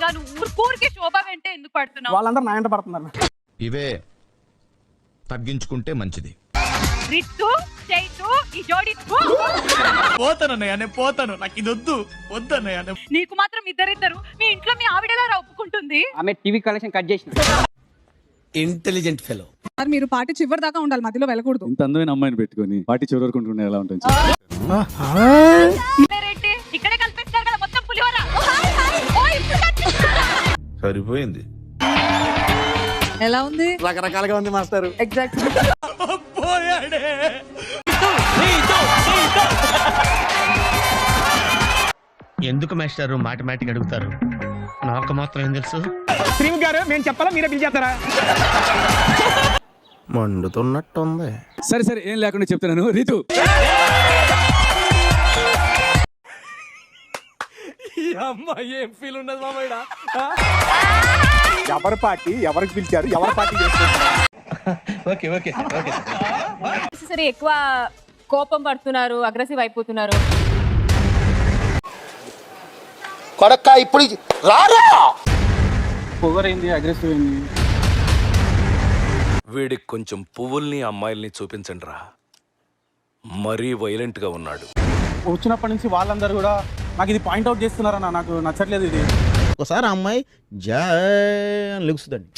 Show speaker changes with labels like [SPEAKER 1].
[SPEAKER 1] ఇంకా నువ్వు ఊరికే శోభ వెంటే ఎందుకు పడుతున్నావు?
[SPEAKER 2] వాళ్ళందరూ నా వెంట పడుతున్నారు.
[SPEAKER 3] ఇవే తగ్గించుకుంటే మంచిది.
[SPEAKER 1] రితు చైతు ఈ జోడి
[SPEAKER 4] పోతానన్నయ్య, నేను పోతాను, నాకు ఇది వద్దన్నయ్య.
[SPEAKER 1] నీకు మాత్రం ఇద్దరిద్దరు, మీ ఇంట్లో మీ ఆవిడలా ఒప్పుకుంటుంది.
[SPEAKER 5] ఆమె టీవీ కలెక్షన్ కట్ చేసిన
[SPEAKER 6] ఇంటెలిజెంట్ ఫెలో.
[SPEAKER 7] మీరు పార్టీ చివరి దాకా ఉండాలి, మధ్యలో వెళ్ళకూడదు.
[SPEAKER 8] ఇంత అందమైన అమ్మాయిని పెట్టుకొని పార్టీ చివరి వరకు ఉంటున్నా ఎలా ఉంటుంది?
[SPEAKER 1] రేటే ఇక్కడే కలిపేస్తారు కదా మొత్తం పులిహోర.
[SPEAKER 3] సరిపోయింది.
[SPEAKER 7] ఎలా ఉంది?
[SPEAKER 2] రకరకాలుగా ఉంది మాస్టర్.
[SPEAKER 7] ఎగ్జాక్ట్.
[SPEAKER 4] ఎందుకు మాస్టారు మాటిమాటికి అడుగుతారు? నాకు మాత్రం ఏం తెలుసు?
[SPEAKER 2] శ్రీము గారు మేము చెప్పాలా, మీరే పిలిచేస్తారా?
[SPEAKER 6] మండుతున్నట్టుంది.
[SPEAKER 8] సరే సరే, ఏం లేకుండా చెప్తున్నాను. రీతు,
[SPEAKER 2] ఏం ఫీల్ ఉన్నది మామయ్య? ఎవరి పార్టీ ఎవరికి పిలిచారు, ఎవరి పార్టీ చేసుకుంటారు?
[SPEAKER 9] సరే ఎక్కువ కోపం పడుతున్నారు, అగ్రెసివ్ అయిపోతున్నారు.
[SPEAKER 6] కొడక్క ఇప్పుడు రారా.
[SPEAKER 8] పొగరైంది, అగ్రెసివ్ అయింది.
[SPEAKER 10] వీడికి కొంచెం పువ్వుల్ని అమ్మాయిల్ని చూపించండి రా, మరీ వైలెంట్ గా ఉన్నాడు.
[SPEAKER 2] వచ్చినప్పటి నుంచి వాళ్ళందరూ కూడా నాకు ఇది పాయింట్ అవుట్ చేస్తున్నారన్న, నాకు నచ్చట్లేదు ఇది.
[SPEAKER 6] ఒకసారి అమ్మాయి జా అని లెగుస్తుందండి,